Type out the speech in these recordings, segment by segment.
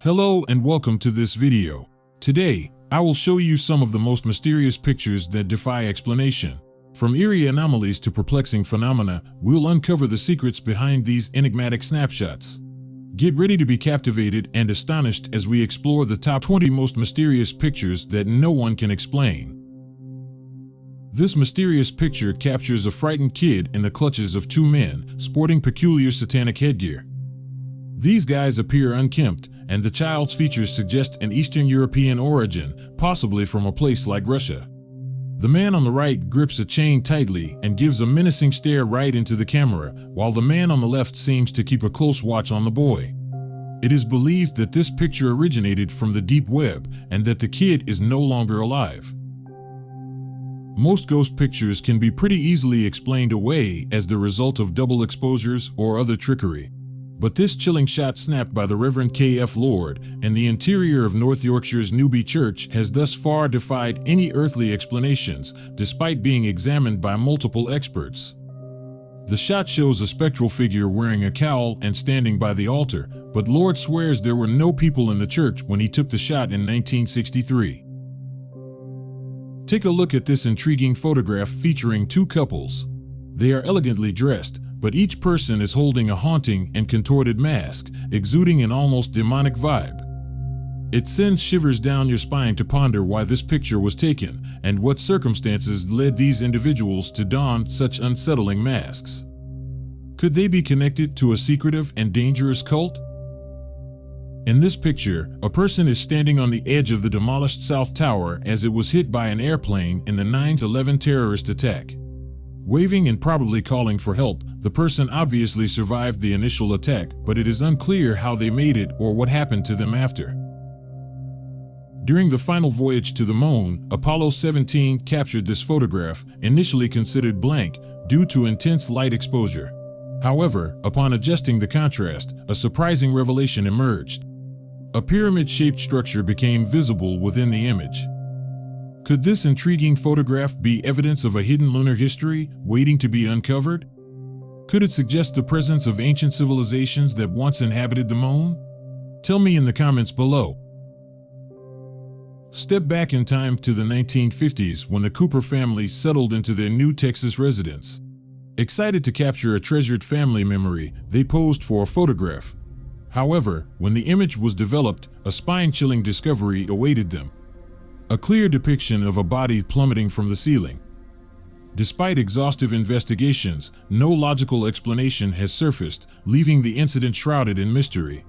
Hello and welcome to this video. Today, I will show you some of the most mysterious pictures that defy explanation. From eerie anomalies to perplexing phenomena, we'll uncover the secrets behind these enigmatic snapshots. Get ready to be captivated and astonished as we explore the top 20 most mysterious pictures that no one can explain. This mysterious picture captures a frightened kid in the clutches of two men sporting peculiar satanic headgear. These guys appear unkempt, and the child's features suggest an Eastern European origin, possibly from a place like Russia. The man on the right grips a chain tightly and gives a menacing stare right into the camera, while the man on the left seems to keep a close watch on the boy. It is believed that this picture originated from the deep web and that the kid is no longer alive. Most ghost pictures can be pretty easily explained away as the result of double exposures or other trickery. But this chilling shot snapped by the Reverend K.F. Lord in the interior of North Yorkshire's Newby Church has thus far defied any earthly explanations, despite being examined by multiple experts. The shot shows a spectral figure wearing a cowl and standing by the altar, but Lord swears there were no people in the church when he took the shot in 1963. Take a look at this intriguing photograph featuring two couples. They are elegantly dressed, but each person is holding a haunting and contorted mask, exuding an almost demonic vibe. It sends shivers down your spine to ponder why this picture was taken and what circumstances led these individuals to don such unsettling masks. Could they be connected to a secretive and dangerous cult? In this picture, a person is standing on the edge of the demolished South Tower as it was hit by an airplane in the 9/11 terrorist attack. Waving and probably calling for help, the person obviously survived the initial attack, but it is unclear how they made it or what happened to them after. During the final voyage to the moon, Apollo 17 captured this photograph, initially considered blank due to intense light exposure. However, upon adjusting the contrast, a surprising revelation emerged. A pyramid-shaped structure became visible within the image. Could this intriguing photograph be evidence of a hidden lunar history waiting to be uncovered? Could it suggest the presence of ancient civilizations that once inhabited the moon? Tell me in the comments below. Step back in time to the 1950s when the Cooper family settled into their new Texas residence. Excited to capture a treasured family memory, they posed for a photograph. However, when the image was developed, a spine-chilling discovery awaited them. A clear depiction of a body plummeting from the ceiling. Despite exhaustive investigations, no logical explanation has surfaced, leaving the incident shrouded in mystery.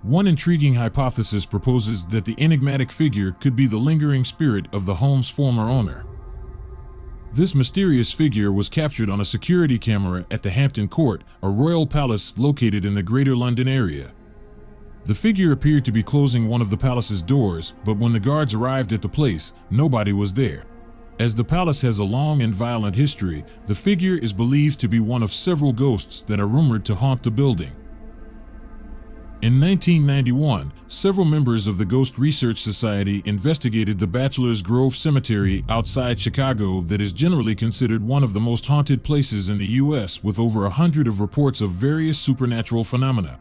One intriguing hypothesis proposes that the enigmatic figure could be the lingering spirit of the home's former owner. This mysterious figure was captured on a security camera at the Hampton Court, a royal palace located in the Greater London area. The figure appeared to be closing one of the palace's doors, but when the guards arrived at the place, nobody was there. As the palace has a long and violent history, the figure is believed to be one of several ghosts that are rumored to haunt the building. In 1991, several members of the Ghost Research Society investigated the Bachelor's Grove Cemetery outside Chicago that is generally considered one of the most haunted places in the U.S., with over 100 of reports of various supernatural phenomena.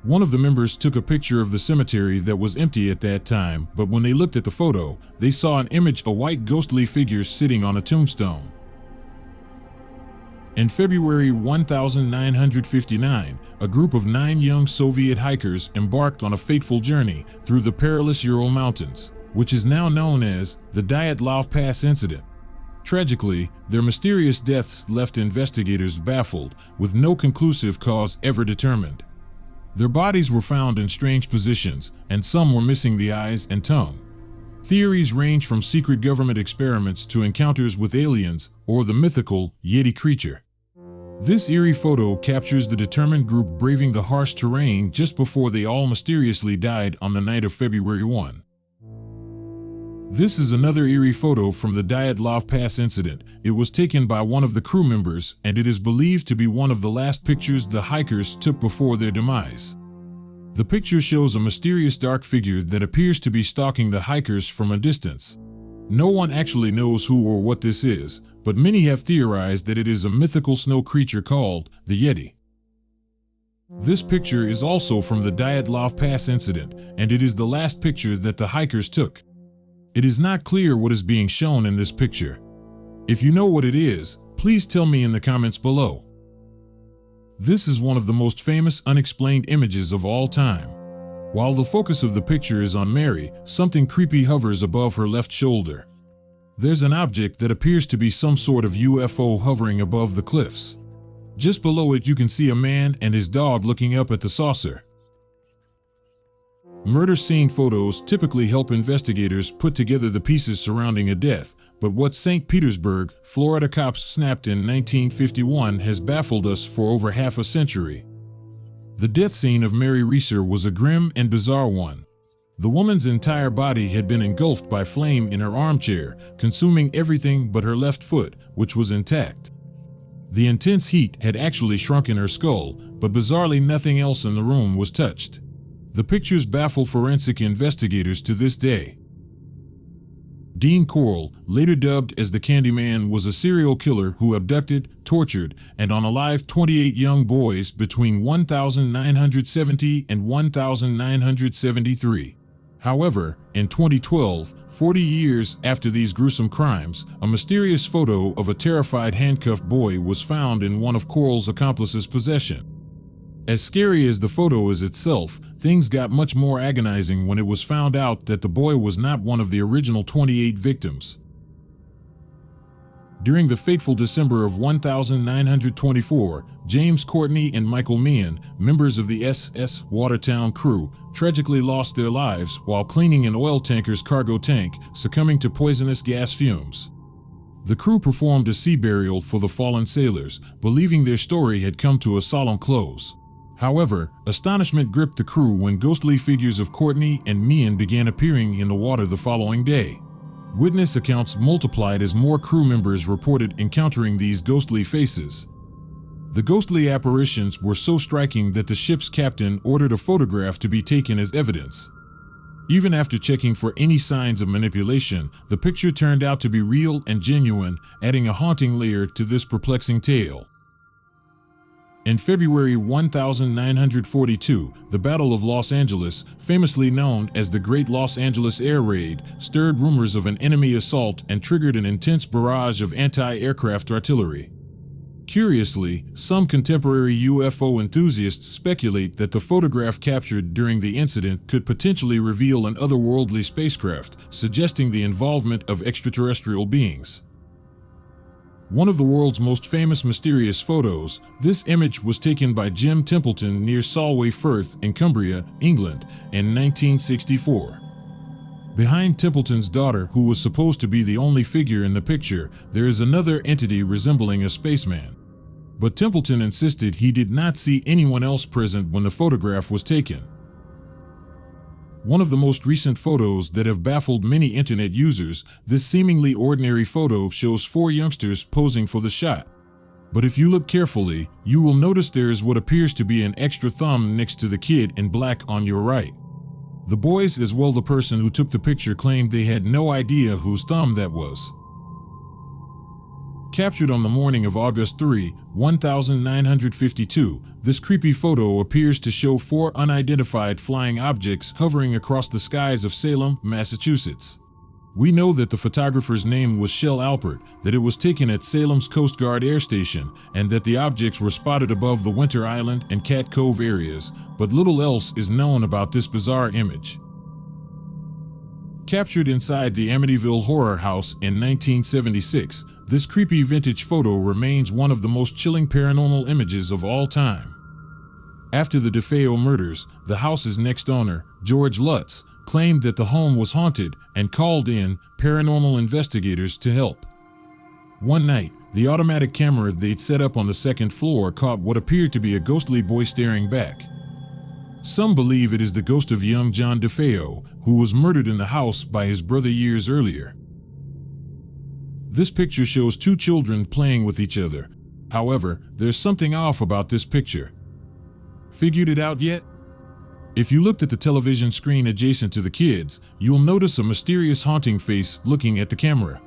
One of the members took a picture of the cemetery that was empty at that time, but when they looked at the photo, they saw an image of a white ghostly figure sitting on a tombstone. In February 1959, a group of 9 young Soviet hikers embarked on a fateful journey through the perilous Ural Mountains, which is now known as the Dyatlov Pass incident. Tragically, their mysterious deaths left investigators baffled, with no conclusive cause ever determined. Their bodies were found in strange positions, and some were missing the eyes and tongue. Theories range from secret government experiments to encounters with aliens or the mythical Yeti creature. This eerie photo captures the determined group braving the harsh terrain just before they all mysteriously died on the night of February 1. This is another eerie photo from the Dyatlov Pass incident. It was taken by one of the crew members, and it is believed to be one of the last pictures the hikers took before their demise. The picture shows a mysterious dark figure that appears to be stalking the hikers from a distance. No one actually knows who or what this is, but many have theorized that it is a mythical snow creature called the Yeti. This picture is also from the Dyatlov Pass incident, and it is the last picture that the hikers took. It is not clear what is being shown in this picture. If you know what it is, please tell me in the comments below. This is one of the most famous unexplained images of all time. While the focus of the picture is on Mary, something creepy hovers above her left shoulder. There's an object that appears to be some sort of UFO hovering above the cliffs. Just below it you can see a man and his dog looking up at the saucer. Murder scene photos typically help investigators put together the pieces surrounding a death, but what St. Petersburg, Florida cops snapped in 1951 has baffled us for over half a century. The death scene of Mary Reeser was a grim and bizarre one. The woman's entire body had been engulfed by flame in her armchair, consuming everything but her left foot, which was intact. The intense heat had actually shrunken her skull, but bizarrely nothing else in the room was touched. The pictures baffle forensic investigators to this day. Dean Corll, later dubbed as the Candyman, was a serial killer who abducted, tortured, and unalived 28 young boys between 1970 and 1973. However, in 2012, 40 years after these gruesome crimes, a mysterious photo of a terrified handcuffed boy was found in one of Corll's accomplices' possession. As scary as the photo is itself, things got much more agonizing when it was found out that the boy was not one of the original 28 victims. During the fateful December of 1924, James Courtney and Michael Meehan, members of the SS Watertown crew, tragically lost their lives while cleaning an oil tanker's cargo tank, succumbing to poisonous gas fumes. The crew performed a sea burial for the fallen sailors, believing their story had come to a solemn close. However, astonishment gripped the crew when ghostly figures of Courtney and Meehan began appearing in the water the following day. Witness accounts multiplied as more crew members reported encountering these ghostly faces. The ghostly apparitions were so striking that the ship's captain ordered a photograph to be taken as evidence. Even after checking for any signs of manipulation, the picture turned out to be real and genuine, adding a haunting layer to this perplexing tale. In February 1942, the Battle of Los Angeles, famously known as the Great Los Angeles Air Raid, stirred rumors of an enemy assault and triggered an intense barrage of anti-aircraft artillery. Curiously, some contemporary UFO enthusiasts speculate that the photograph captured during the incident could potentially reveal an otherworldly spacecraft, suggesting the involvement of extraterrestrial beings. One of the world's most famous mysterious photos, this image was taken by Jim Templeton near Solway, Firth in Cumbria, England, in 1964. Behind Templeton's daughter, who was supposed to be the only figure in the picture, there is another entity resembling a spaceman. But Templeton insisted he did not see anyone else present when the photograph was taken. One of the most recent photos that have baffled many internet users, this seemingly ordinary photo shows 4 youngsters posing for the shot. But if you look carefully, you will notice there is what appears to be an extra thumb next to the kid in black on your right. The boys, as well the person who took the picture, claimed they had no idea whose thumb that was. Captured on the morning of August 3, 1952, this creepy photo appears to show 4 unidentified flying objects hovering across the skies of Salem, Massachusetts. We know that the photographer's name was Shell Alpert, that it was taken at Salem's Coast Guard Air Station, and that the objects were spotted above the Winter Island and Cat Cove areas, but little else is known about this bizarre image. Captured inside the Amityville horror house in 1976, this creepy vintage photo remains one of the most chilling paranormal images of all time. After the DeFeo murders, the house's next owner, George Lutz, claimed that the home was haunted and called in paranormal investigators to help. One night, the automatic camera they'd set up on the 2nd floor caught what appeared to be a ghostly boy staring back. Some believe it is the ghost of young John DeFeo, who was murdered in the house by his brother years earlier. This picture shows 2 children playing with each other. However, there's something off about this picture. Figured it out yet? If you looked at the television screen adjacent to the kids, you'll notice a mysterious haunting face looking at the camera.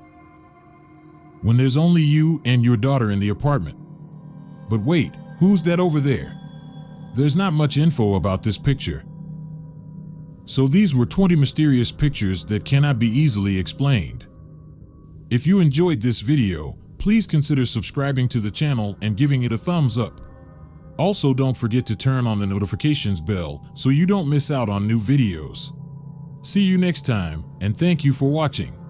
When there's only you and your daughter in the apartment. But wait, who's that over there? there's not much info about this picture. So these were 20 mysterious pictures that cannot be easily explained. If you enjoyed this video, please consider subscribing to the channel and giving it a thumbs up. Also, don't forget to turn on the notifications bell so you don't miss out on new videos. See you next time, and thank you for watching.